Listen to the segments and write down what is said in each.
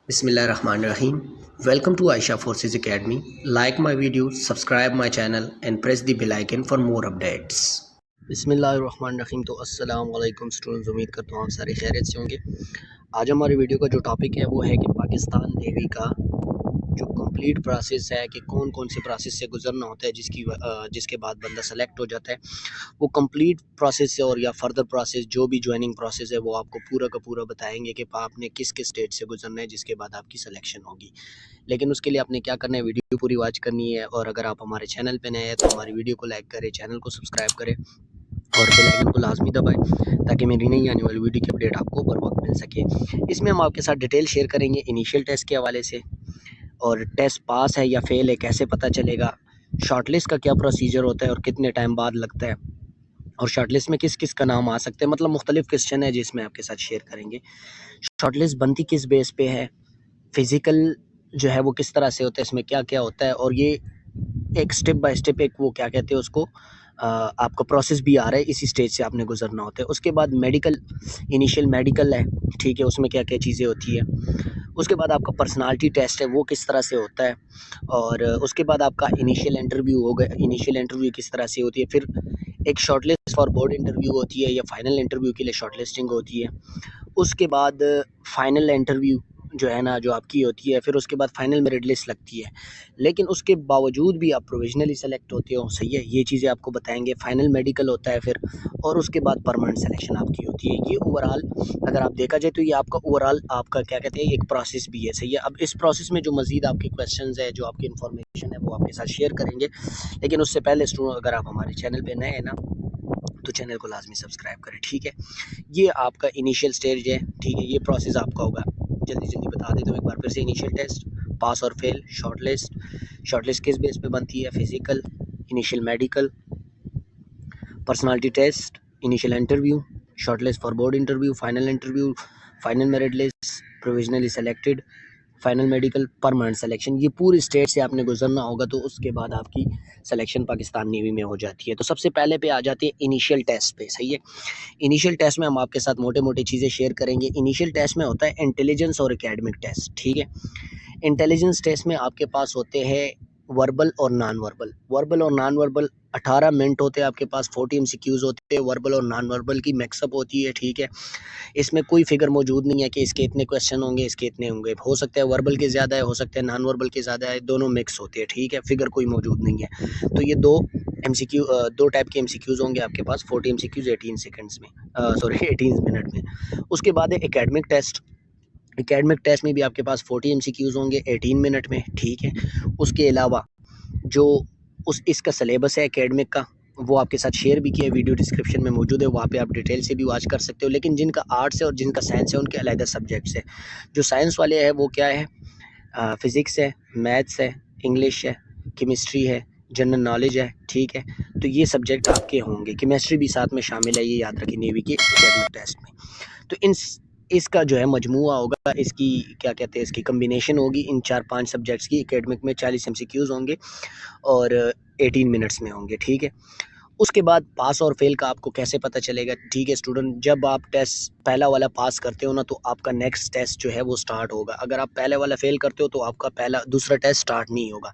Bismillahirrahmanirrahim. Welcome to Aisha Forces Academy. Like my video, subscribe my channel and press the bell icon for more updates. बिस्मिल्लाहिर्रहमानिर्रहीम। तो अस्सलाम वालेकुम students, उम्मीद करता हूँ आप सारे खैरियत से होंगे। आज हमारी वीडियो का जो टॉपिक है वो है कि पाकिस्तान नेवी का जो कंप्लीट प्रोसेस है कि कौन कौन से प्रोसेस से गुजरना होता है जिसके बाद बंदा सेलेक्ट हो जाता है। वो कंप्लीट प्रोसेस से और या फर्दर प्रोसेस जो भी ज्वाइनिंग प्रोसेस है वो आपको पूरा का पूरा बताएंगे कि आपने किस किस स्टेज से गुजरना है जिसके बाद आपकी सिलेक्शन होगी। लेकिन उसके लिए आपने क्या करना है, वीडियो पूरी वॉच करनी है। और अगर आप हमारे चैनल पर नए हैं तो हमारी वीडियो को लाइक करें, चैनल को सब्सक्राइब करें और बेल आइकन को लाजमी दबाएं ताकि मेरी नई आने वाली वीडियो की अपडेट आपको बर वक्त मिल सके। इसमें हम आपके साथ डिटेल शेयर करेंगे इनिशियल टेस्ट के हवाले से, और टेस्ट पास है या फेल है कैसे पता चलेगा, शॉर्टलिस्ट का क्या प्रोसीजर होता है और कितने टाइम बाद लगता है, और शॉर्टलिस्ट में किस किस का नाम आ सकता है। मतलब मुख्तलिफ क्वेश्चन है जिसमें आपके साथ शेयर करेंगे। शॉर्टलिस्ट बनती किस बेस पे है, फिज़िकल जो है वो किस तरह से होता है, इसमें क्या क्या होता है, और ये एक स्टेप बाय स्टेप एक वो क्या कहते हैं उसको आपका प्रोसेस भी आ रहा है, इसी स्टेज से आपने गुजरना होता है। उसके बाद मेडिकल, इनिशियल मेडिकल है, ठीक है, उसमें क्या क्या चीज़ें होती है। उसके बाद आपका पर्सनालिटी टेस्ट है वो किस तरह से होता है, और उसके बाद आपका इनिशियल इंटरव्यू होगा। इनिशियल इंटरव्यू किस तरह से होती है, फिर एक शॉर्टलिस्ट फॉर बोर्ड इंटरव्यू होती है या फाइनल इंटरव्यू के लिए शॉर्टलिस्टिंग होती है। उसके बाद फाइनल इंटरव्यू जो है ना जो आपकी होती है, फिर उसके बाद फाइनल मेरिट लिस्ट लगती है। लेकिन उसके बावजूद भी आप प्रोविजनली सेलेक्ट होते हो, सही है, ये चीज़ें आपको बताएंगे। फाइनल मेडिकल होता है फिर, और उसके बाद परमानेंट सिलेक्शन आपकी होती है। ये ओवरऑल अगर आप देखा जाए तो ये आपका ओवरऑल आपका क्या कहते हैं एक प्रोसेस भी है, सही है। अब इस प्रोसेस में जो मज़ीद आपके क्वेश्चन है, जो आपकी इन्फॉर्मेशन है वो आपके साथ शेयर करेंगे। लेकिन उससे पहले स्टूडेंट, अगर आप हमारे चैनल पर नए हैं ना तो चैनल को लाजमी सब्सक्राइब करें, ठीक है। ये आपका इनिशियल स्टेज है, ठीक है, ये प्रोसेस आपका होगा। जल्दी जल्दी बता देता हूँ एक बार फिर से। इनिशियल टेस्ट, पास और फेल, शॉर्टलिस्ट किस बेस पे बनती है, physical, initial medical, personality test, initial interview, shortlist for board interview, final merit list, provisionally selected, final medical, permanent selection. ये पूरी स्टेट से आपने गुजरना होगा, तो उसके बाद आपकी सिलेक्शन पाकिस्तान नेवी में हो जाती है। तो सबसे पहले पे आ जाते हैं इनिशियल टेस्ट पे, सही है। इनिशियल टेस्ट में हम आपके साथ मोटे मोटे चीज़ें शेयर करेंगे। इनिशियल टेस्ट में होता है इंटेलिजेंस और एकेडमिक टेस्ट, ठीक है। इंटेलिजेंस टेस्ट में आपके पास होते हैं वर्बल और नॉन वर्बल 18 मिनट होते हैं आपके पास। 40 MCQs होते हैं वर्बल और नॉन वर्बल की मिक्सअप होती है, ठीक है। इसमें कोई फिगर मौजूद नहीं है कि इसके इतने क्वेश्चन होंगे, इसके इतने होंगे। हो सकता है वर्बल के ज़्यादा है, हो सकता है नॉन वर्बल के ज़्यादा है, दोनों मिक्स होते हैं, ठीक है। फिगर कोई मौजूद नहीं है। तो ये दो टाइप के MCQs होंगे आपके पास। 40 MCQs 18 सेकंड्स में, सॉरी 18 मिनट में। उसके बाद है एकेडमिक टेस्ट। एकेडमिक टेस्ट में भी आपके पास 40 MCQs होंगे 18 मिनट में, ठीक है। उसके अलावा जो इसका सिलेबस है एकेडमिक का, वो आपके साथ शेयर भी किया है, वीडियो डिस्क्रिप्शन में मौजूद है, वहाँ पे आप डिटेल से भी वॉच कर सकते हो। लेकिन जिनका आर्ट्स है और जिनका साइंस है उनके अलग सब्जेक्ट्स है। जो साइंस वाले हैं वो क्या है, फिज़िक्स है, मैथ्स है, इंग्लिश है, केमिस्ट्री है, जनरल नॉलेज है, ठीक है। तो ये सब्जेक्ट आपके होंगे। केमिस्ट्री भी साथ में शामिल है, ये याद रखिए नेवी के एकेडमिक टेस्ट में। तो इसका जो है मजमुआ होगा, इसकी क्या कहते हैं, इसकी कम्बिनेशन होगी इन 4-5 सब्जेक्ट्स की। एकेडमिक में 40 MCQs होंगे और 18 मिनट्स में होंगे, ठीक है। उसके बाद पास और फेल का आपको कैसे पता चलेगा, ठीक है स्टूडेंट। जब आप टेस्ट पहला वाला पास करते हो ना तो आपका नेक्स्ट टेस्ट जो है वो स्टार्ट होगा। अगर आप पहले वाला फेल करते हो तो आपका दूसरा टेस्ट स्टार्ट नहीं होगा।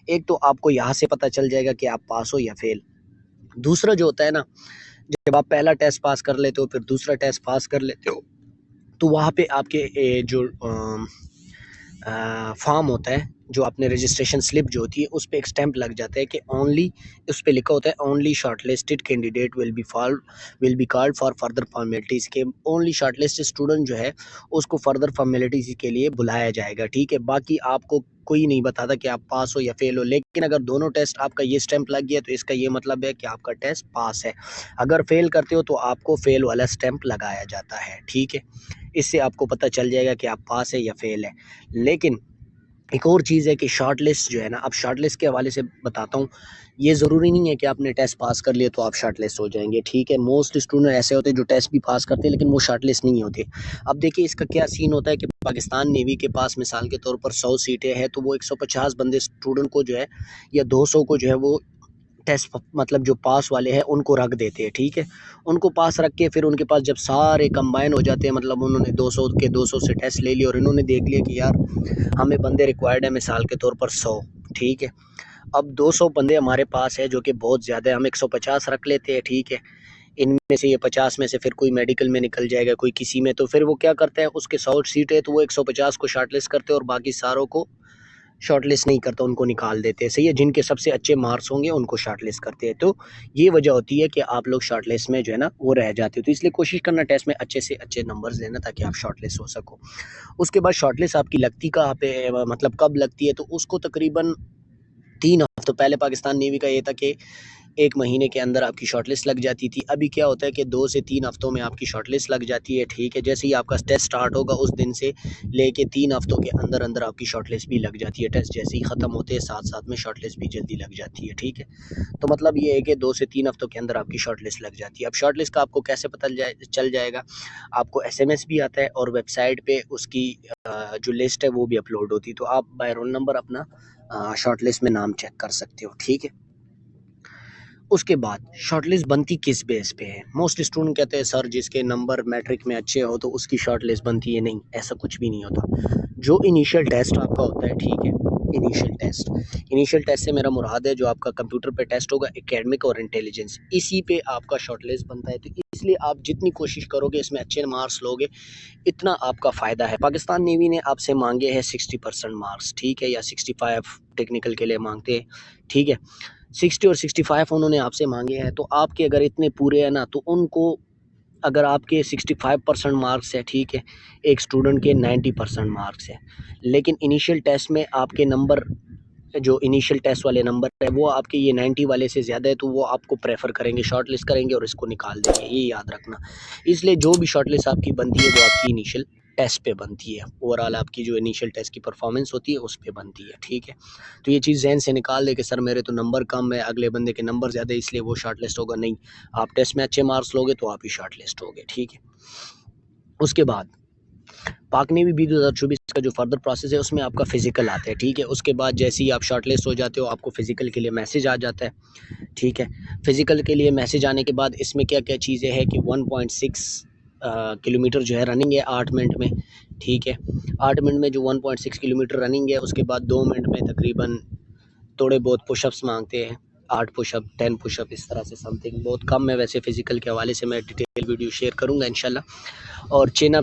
एक तो आपको यहाँ से पता चल जाएगा कि आप पास हो या फेल। दूसरा जो होता है ना, जब आप पहला टेस्ट पास कर लेते हो फिर दूसरा टेस्ट पास कर लेते हो, तो वहाँ पे आपके जो फॉर्म होता है, जो आपने रजिस्ट्रेशन स्लिप जो होती है उस पे एक स्टैंप लग जाता है कि ओनली, उस पे लिखा होता है only shortlisted candidate will be called for further formalities के। ओनली शॉर्टलिस्टेड स्टूडेंट जो है उसको फर्दर फॉर्मेलिटीज़ के लिए बुलाया जाएगा, ठीक है। बाकी आपको कोई नहीं बताता कि आप पास हो या फेल हो। लेकिन अगर दोनों टेस्ट आपका ये स्टैंप लग गया तो इसका ये मतलब है कि आपका टेस्ट पास है। अगर फेल करते हो तो आपको फेल वाला स्टैंप लगाया जाता है, ठीक है। इससे आपको पता चल जाएगा कि आप पास है या फेल है। लेकिन एक और चीज़ है कि शॉर्ट लिस्ट जो है ना, अब शॉर्ट लिस्ट के हवाले से बताता हूँ। ये ज़रूरी नहीं है कि आपने टेस्ट पास कर लिया तो आप शॉर्ट लिस्ट हो जाएंगे, ठीक है। मोस्ट स्टूडेंट ऐसे होते हैं जो टेस्ट भी पास करते हैं लेकिन वो शॉर्ट लिस्ट नहीं होते। अब देखिए इसका क्या सीन होता है कि पाकिस्तान नेवी के पास मिसाल के तौर पर 100 सीटें हैं, तो वो 150 बंदे स्टूडेंट को जो है या 200 को जो है वो टेस्ट मतलब जो पास वाले हैं उनको रख देते हैं, ठीक है। उनको पास रख के फिर उनके पास जब सारे कंबाइन हो जाते हैं, मतलब उन्होंने 200 के 200 से टेस्ट ले लिए और इन्होंने देख लिया कि यार हमें बंदे रिक्वायर्ड है मिसाल के तौर पर 100, ठीक है। अब 200 बंदे हमारे पास है जो कि बहुत ज़्यादा है, हम 150 रख लेते हैं, ठीक है। इनमें से ये 50 में से फिर कोई मेडिकल में निकल जाएगा, कोई किसी में, तो फिर वो क्या करता है, उसके 100 सीट है तो वो 150 को शॉर्टलिस्ट करते हैं और बाकी सारों को शॉर्टलिस्ट नहीं करता, उनको निकाल देते हैं, सही है। जिनके सबसे अच्छे मार्क्स होंगे उनको शॉर्टलिस्ट करते हैं। तो ये वजह होती है कि आप लोग शॉर्टलिस्ट में जो है ना वो रह जाते हो। तो इसलिए कोशिश करना टेस्ट में अच्छे से अच्छे नंबर्स लेना ताकि आप शॉर्टलिस्ट हो सको। उसके बाद शॉर्टलिस्ट आपकी लगती कहाँ पे है, मतलब कब लगती है, तो उसको तकरीबन 3 हफ्तों पहले पाकिस्तान नेवी का ये था कि 1 महीने के अंदर आपकी शॉर्टलिस्ट लग जाती थी। अभी क्या होता है कि 2 से 3 हफ्तों में आपकी शॉर्टलिस्ट लग जाती है, ठीक है। जैसे ही आपका टेस्ट स्टार्ट होगा उस दिन से लेके 3 हफ्तों के अंदर अंदर आपकी शॉर्टलिस्ट भी लग जाती है। टेस्ट जैसे ही ख़त्म होते हैं साथ साथ में शॉर्टलिस्ट भी जल्दी लग जाती है, ठीक है। तो मतलब ये है कि 2 से 3 हफ्तों के अंदर आपकी शॉर्टलिस्ट लग जाती है। अब शॉर्टलिस्ट का आपको कैसे पता चल जाएगा, आपको SMS भी आता है और वेबसाइट पे उसकी जो लिस्ट है वो भी अपलोड होती है, तो आप बाय रोल नंबर अपना शॉर्टलिस्ट में नाम चेक कर सकते हो, ठीक है। उसके बाद शॉर्टलिस्ट बनती किस बेस पे है, मोस्ट स्टूडेंट कहते हैं सर जिसके नंबर मैट्रिक में अच्छे हो तो उसकी शॉर्टलिस्ट बनती है। नहीं, ऐसा कुछ भी नहीं होता। जो इनिशियल टेस्ट आपका होता है, ठीक है, इनिशियल टेस्ट से मेरा मुराद है जो आपका कंप्यूटर पे टेस्ट होगा, एकेडमिक और इंटेलिजेंस, इसी पे आपका शॉर्टलिस्ट बनता है। तो इसलिए आप जितनी कोशिश करोगे इसमें अच्छे मार्क्स लोगे इतना आपका फ़ायदा है। पाकिस्तान नेवी ने आपसे मांगे हैं 60% मार्क्स, ठीक है, या 65 टेक्निकल के लिए मांगते हैं, ठीक है। 60 और 65 उन्होंने आपसे मांगे हैं, तो आपके अगर इतने पूरे हैं ना, तो उनको अगर आपके 65% मार्क्स है, ठीक है, एक स्टूडेंट के 90% मार्क्स है, लेकिन इनिशियल टेस्ट में आपके नंबर, जो इनिशियल टेस्ट वाले नंबर है वो आपके ये 90 वाले से ज़्यादा है, तो वो आपको प्रेफर करेंगे, शॉर्ट लिस्ट करेंगे और इसको निकाल देंगे, ये याद रखना। इसलिए जो भी शॉर्ट लिस्ट आपकी बनती है वो आपकी इनिशियल टेस्ट पे बनती है, ओवरऑल आपकी जो इनिशियल टेस्ट की परफॉर्मेंस होती है उस पे बनती है, ठीक है। तो ये चीज़ जहन से निकाल दे कि सर मेरे तो नंबर कम है, अगले बंदे के नंबर ज़्यादा है इसलिए वो शॉर्ट लिस्ट होगा, नहीं, आप टेस्ट में अच्छे मार्क्स लोगे तो आप ही शॉर्ट लिस्ट होगे, ठीक है। उसके बाद पाक नेवी बी 2024 का जो फर्दर प्रोसेस है उसमें आपका फ़िज़िकल आता है, ठीक है। उसके बाद जैसे ही आप शॉर्टलिस्ट हो जाते हो आपको फ़िज़िकल के लिए मैसेज आ जाता है, ठीक है। फ़िज़िकल के लिए मैसेज आने के बाद इसमें क्या-क्या चीज़ें हैं कि 1.6 किलोमीटर जो है रनिंग है 8 मिनट में, ठीक है। 8 मिनट में जो 1.6 किलोमीटर रनिंग है, उसके बाद 2 मिनट में तकरीबन थोड़े बहुत पुशअप्स मांगते हैं, 8 पुशअप 10 पुशअप इस तरह से समथिंग, बहुत कम है वैसे फ़िज़िकल के हवाले से, मैं डिटेल वीडियो शेयर करूँगा इंशाल्लाह। और चिन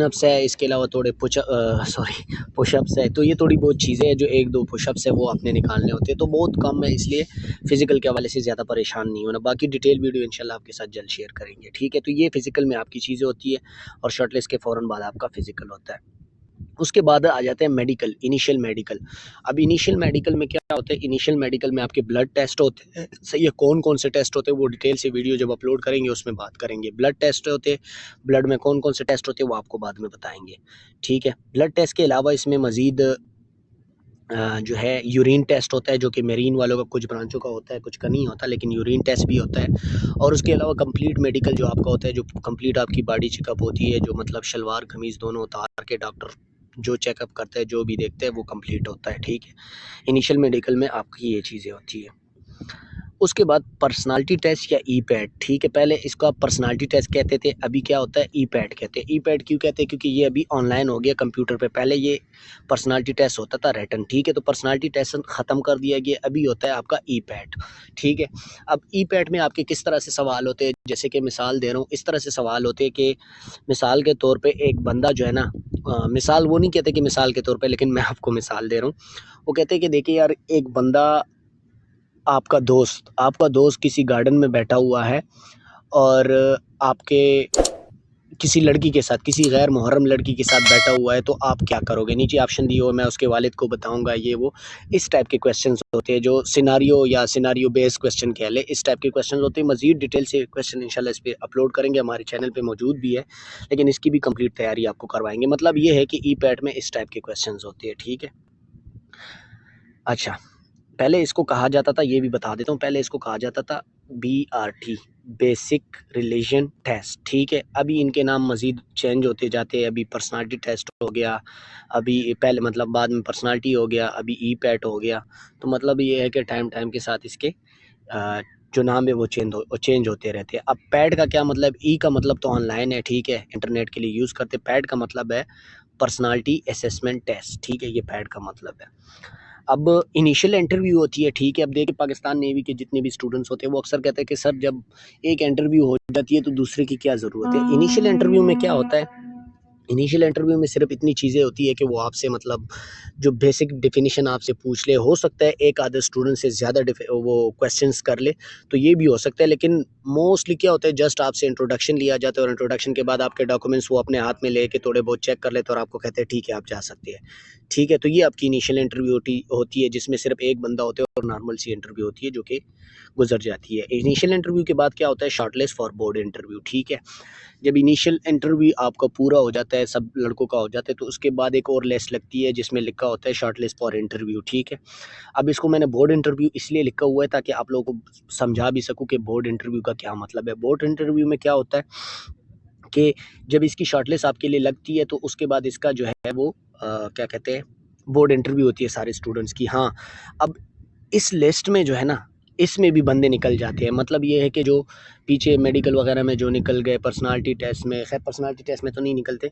अप्स है, इसके अलावा थोड़े पुशअप्स है, तो ये थोड़ी बहुत चीज़ें हैं जो 1-2 पुशअप्स है वो आपने निकालने होते हैं, तो बहुत कम है, इसलिए फ़िज़िकल के हवाले से ज़्यादा परेशान नहीं होना। बाकी डिटेल वीडियो इंशाल्लाह आपके साथ जल्द शेयर करेंगे, ठीक है। तो ये फ़िज़िकल में आपकी चीज़ें होती है और शॉर्टलिस्ट के फ़ौरन बाद आपका फ़िज़िकल होता है। उसके बाद आ जाते हैं मेडिकल, इनिशियल मेडिकल। अब इनिशियल मेडिकल में क्या होता है, इनिशियल मेडिकल में आपके ब्लड टेस्ट होते हैं, सही है। कौन-कौन से टेस्ट होते हैं वो डिटेल से वीडियो जब अपलोड करेंगे उसमें बात करेंगे। ब्लड टेस्ट होते हैं, ब्लड में कौन-कौन से टेस्ट होते हैं वो आपको बाद में बताएँगे, ठीक है। ब्लड टेस्ट के अलावा इसमें मज़ीद जो है यूरिन टेस्ट होता है जो कि मेरीन वालों का कुछ ब्रांचों का होता है, कुछ का नहीं होता, लेकिन यूरिन टेस्ट भी होता है। और उसके अलावा कंप्लीट मेडिकल जो आपका होता है, जो कंप्लीट आपकी बॉडी चेकअप होती है, जो मतलब शलवार कमीज़ दोनों उतार के डॉक्टर जो चेकअप करता है, जो भी देखता है वो कंप्लीट होता है, ठीक है। इनिशियल मेडिकल में आपकी ये चीज़ें होती है। उसके बाद पर्सनालिटी टेस्ट या ई-पैड, ठीक है। पहले इसको आप पर्सनालिटी टेस्ट कहते थे, अभी क्या होता है ई-पैड कहते हैं। ई-पैड क्यों कहते हैं, क्योंकि ये अभी ऑनलाइन हो गया कंप्यूटर पे, पहले ये पर्सनालिटी टेस्ट होता था रिटन, ठीक है। तो पर्सनालिटी टेस्ट ख़त्म कर दिया गया, अभी होता है आपका ई-पैड, ठीक है। अब ई-पैड में आपके किस तरह से सवाल होते हैं, जैसे कि मिसाल दे रहा हूँ, इस तरह से सवाल होते हैं कि मिसाल के तौर पे एक बंदा जो है ना, मिसाल वो नहीं कहते कि मिसाल के तौर पे, लेकिन मैं आपको मिसाल दे रहा हूँ। वो कहते हैं कि देखिए यार, एक बंदा आपका दोस्त किसी गार्डन में बैठा हुआ है और आपके किसी लड़की के साथ, किसी गैर मुहर्रम लड़की के साथ बैठा हुआ है, तो आप क्या करोगे? नीचे ऑप्शन दिए हुए, मैं उसके वालिद को बताऊँगा, ये वो। इस टाइप के क्वेश्चंस होते हैं जो सिनेरियो बेस्ड क्वेश्चन कह लें, इस टाइप के क्वेश्चन होते हैं। मज़ीद डिटेल से क्वेश्चन इंशाल्लाह इस पे अपलोड करेंगे, हमारे चैनल पे मौजूद भी है, लेकिन इसकी भी कंप्लीट तैयारी आपको करवाएँगे। मतलब ये है कि ई-पैड में इस टाइप के क्वेश्चंस होते हैं, ठीक है। अच्छा, पहले इसको कहा जाता था, ये भी बता देता हूँ, पहले इसको कहा जाता था BRT, बेसिक रिलीजन टेस्ट, ठीक है। अभी इनके नाम मज़ीद चेंज होते जाते हैं। अभी पर्सनालिटी टेस्ट हो गया, अभी पहले मतलब बाद में पर्सनालिटी हो गया, अभी ई-पैट हो गया। तो मतलब ये है कि टाइम के साथ इसके जो नाम है वो चेंज होते रहते हैं। अब पैड का क्या मतलब, ई का मतलब तो ऑनलाइन है, ठीक है, इंटरनेट के लिए यूज़ करते। पैड का मतलब है पर्सनालिटी असेसमेंट टेस्ट, ठीक है, ये पैड का मतलब है। अब इनिशियल इंटरव्यू होती है, ठीक है। अब देखिए पाकिस्तान नेवी के जितने भी स्टूडेंट्स होते हैं वो अक्सर कहते हैं कि सर जब एक इंटरव्यू हो जाती है तो दूसरे की क्या ज़रूरत है। इनिशियल इंटरव्यू में क्या होता है, इनिशियल इंटरव्यू में सिर्फ इतनी चीज़ें होती है कि वो आपसे मतलब जो बेसिक डेफिनेशन आपसे पूछ ले। हो सकता है एक आधे स्टूडेंट से ज़्यादा वो क्वेश्चंस कर ले, तो ये भी हो सकता है, लेकिन मोस्टली क्या होता है जस्ट आपसे इंट्रोडक्शन लिया जाता है और इंट्रोडक्शन के बाद आपके डॉक्यूमेंट्स वो अपने हाथ में लेके थोड़े बहुत चेक कर लेते हैं और आपको कहते हैं ठीक है आप जा सकते हैं, ठीक है। तो ये आपकी इनिशियल इंटरव्यू होती है जिसमें सिर्फ एक बंदा होता है और नॉर्मल सी इंटरव्यू होती है जो कि गुजर जाती है। इनिशियल इंटरव्यू के बाद क्या होता है, शॉर्टलिस्ट फॉर बोर्ड इंटरव्यू, ठीक है। जब इनिशियल इंटरव्यू आपका पूरा हो जाता है, सब लड़कों का हो जाता है, तो उसके बाद एक और लिस्ट लगती है जिसमें लिखा होता है शॉर्टलिस्ट फॉर इंटरव्यू, ठीक है। अब इसको मैंने बोर्ड इंटरव्यू इसलिए लिखा हुआ है ताकि आप लोगों को समझा भी सकूं कि बोर्ड इंटरव्यू का क्या मतलब है। बोर्ड इंटरव्यू में क्या होता है कि जब इसकी शॉर्टलिस्ट आपके लिए लगती है तो उसके बाद इसका जो है वो क्या कहते हैं, बोर्ड इंटरव्यू होती है सारे स्टूडेंट्स की। हाँ, अब इस लिस्ट में जो है ना, इसमें भी बंदे निकल जाते हैं। मतलब ये है कि जो पीछे मेडिकल वगैरह में जो निकल गए, पर्सनालिटी टेस्ट में, खैर पर्सनालिटी टेस्ट में तो नहीं निकलते,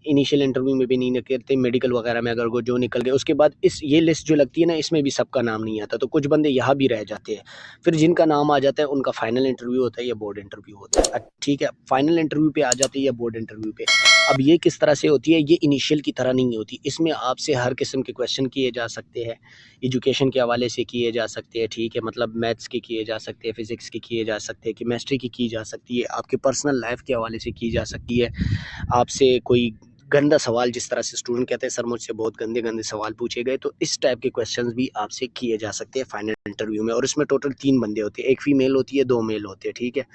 इनिशियल इंटरव्यू में भी नहीं निकलते, मेडिकल वगैरह में अगर वो जो निकल गए उसके बाद इस ये लिस्ट जो लगती है ना, इसमें भी सबका नाम नहीं आता, तो कुछ बंदे यहाँ भी रह जाते हैं। फिर जिनका नाम आ जाता है उनका फाइनल इंटरव्यू होता है या बोर्ड इंटरव्यू होता है, ठीक है। फाइनल इंटरव्यू पे आ जाते हैं या बोर्ड इंटरव्यू पे। अब ये किस तरह से होती है, ये इनिशियल की तरह नहीं होती। इसमें आपसे हर किस्म के क्वेश्चन किए जा सकते हैं, एजुकेशन के हवाले से किए जा सकते हैं, ठीक है, मतलब मैथ्स के किए जा सकते हैं, फिज़िक्स के किए जा सकते हैं, केमिस्ट्री की जा सकती है, आपके पर्सनल लाइफ के हवाले से की जा सकती है। आपसे कोई गंदा सवाल, जिस तरह से स्टूडेंट कहते हैं सर मुझसे बहुत गंदे सवाल पूछे गए, तो इस टाइप के क्वेश्चंस भी आपसे किए जा सकते हैं फाइनल इंटरव्यू में। और इसमें टोटल 3 बंदे होते हैं, एक फ़ीमेल होती है, 2 मेल होते हैं, ठीक है।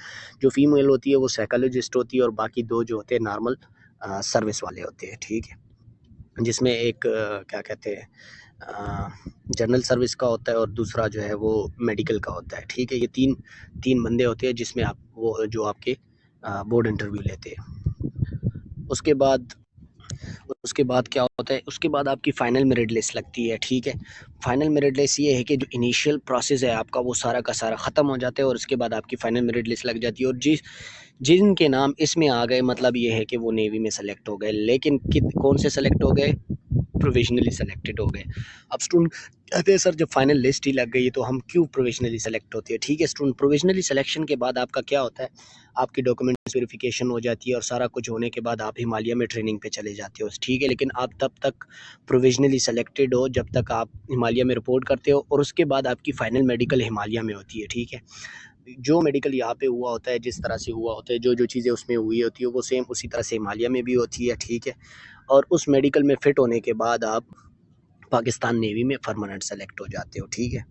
जो फीमेल होती है वो साइकोलॉजिस्ट होती है और बाकी 2 जो होते हैं नॉर्मल सर्विस वाले होते हैं, ठीक है। जिसमें एक क्या कहते हैं जनरल सर्विस का होता है और दूसरा जो है वो मेडिकल का होता है, ठीक है। ये तीन बंदे होते हैं जिसमें आप वो जो आपके बोर्ड इंटरव्यू लेते हैं। उसके बाद क्या होता है, उसके बाद आपकी फ़ाइनल मेरिट लिस्ट लगती है, ठीक है। फ़ाइनल मेरिट लिस्ट ये है कि जो इनिशियल प्रोसेस है आपका वो सारा का सारा ख़त्म हो जाता है और उसके बाद आपकी फ़ाइनल मेरिट लिस्ट लग जाती है। और जिनके नाम इसमें आ गए, मतलब ये है कि वो नेवी में सेलेक्ट हो गए, लेकिन कौन से सेलेक्ट हो गए, प्रोविजनली सेलेक्टेड हो गए। अब स्टूडेंट कहते हैं सर जब फाइनल लिस्ट ही लग गई तो हम क्यों प्रोविजनली सेलेक्ट होते हैं, ठीक है। स्टूडेंट प्रोविजनली सिलेक्शन के बाद आपका क्या होता है, आपकी डॉक्यूमेंट्स वेरिफिकेशन हो जाती है और सारा कुछ होने के बाद आप हिमालय में ट्रेनिंग पे चले जाते हो, ठीक है। लेकिन आप तब तक प्रोविजनली सेलेक्टेड हो जब तक आप हिमालय में रिपोर्ट करते हो और उसके बाद आपकी फ़ाइनल मेडिकल हिमालय में होती है, ठीक है। जो मेडिकल यहाँ पे हुआ होता है, जिस तरह से हुआ होता है, जो चीज़ें उसमें हुई होती है वो सेम उसी तरह से हिमालय में भी होती है, ठीक है। और उस मेडिकल में फ़िट होने के बाद आप पाकिस्तान नेवी में परमानेंट सेलेक्ट हो जाते हो, ठीक है।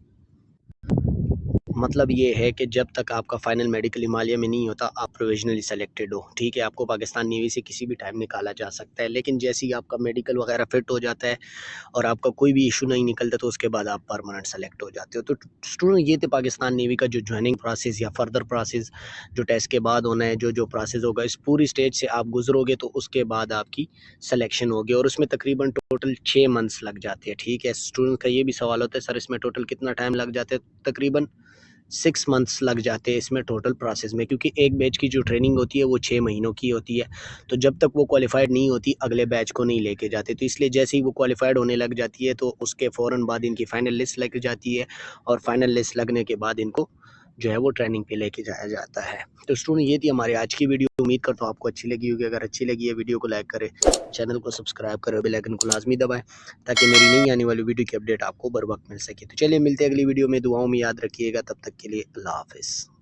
मतलब ये है कि जब तक आपका फ़ाइनल मेडिकल हिमालय में नहीं होता आप प्रोविजनली सेलेक्टेड हो, ठीक है। आपको पाकिस्तान नेवी से किसी भी टाइम निकाला जा सकता है, लेकिन जैसे ही आपका मेडिकल वगैरह फिट हो जाता है और आपका कोई भी इशू नहीं निकलता तो उसके बाद आप परमानेंट सेलेक्ट हो जाते हो। तो स्टूडेंट ये थे पाकिस्तान नेवी का जो ज्वाइनिंग प्रोसेस या फर्दर प्रोसेस जो टेस्ट के बाद होना है, जो प्रोसेस होगा, इस पूरी स्टेज से आप गुजरोगे तो उसके बाद आपकी सिलेक्शन होगी और उसमें तकरीबन टोटल 6 मंथ्स लग जाते हैं, ठीक है। स्टूडेंट का ये भी सवाल होता है सर इसमें टोटल कितना टाइम लग जाता है, तकरीबन 6 मंथ्स लग जाते हैं इसमें टोटल प्रोसेस में, क्योंकि एक बैच की जो ट्रेनिंग होती है वो 6 महीनों की होती है। तो जब तक वो क्वालिफाइड नहीं होती अगले बैच को नहीं लेके जाते, तो इसलिए जैसे ही वो क्वालिफाइड होने लग जाती है तो उसके फ़ौरन बाद इनकी फ़ाइनल लिस्ट लग जाती है और फाइनल लिस्ट लगने के बाद इनको जो है वो ट्रेनिंग पे लेके जाया जाता है। तो स्टूडेंट ये थी हमारी आज की वीडियो, उम्मीद करता हूँ आपको अच्छी लगी होगी। अगर अच्छी लगी है वीडियो को लाइक करें, चैनल को सब्सक्राइब करें, बेल आइकन को लाजमी दबाएं ताकि मेरी नई आने वाली वीडियो की अपडेट आपको बर वक्त मिल सके। तो चलिए मिलते हैं अगली वीडियो में, दुआओं में याद रखिएगा, तब तक के लिए अल्लाह हाफ़िज़।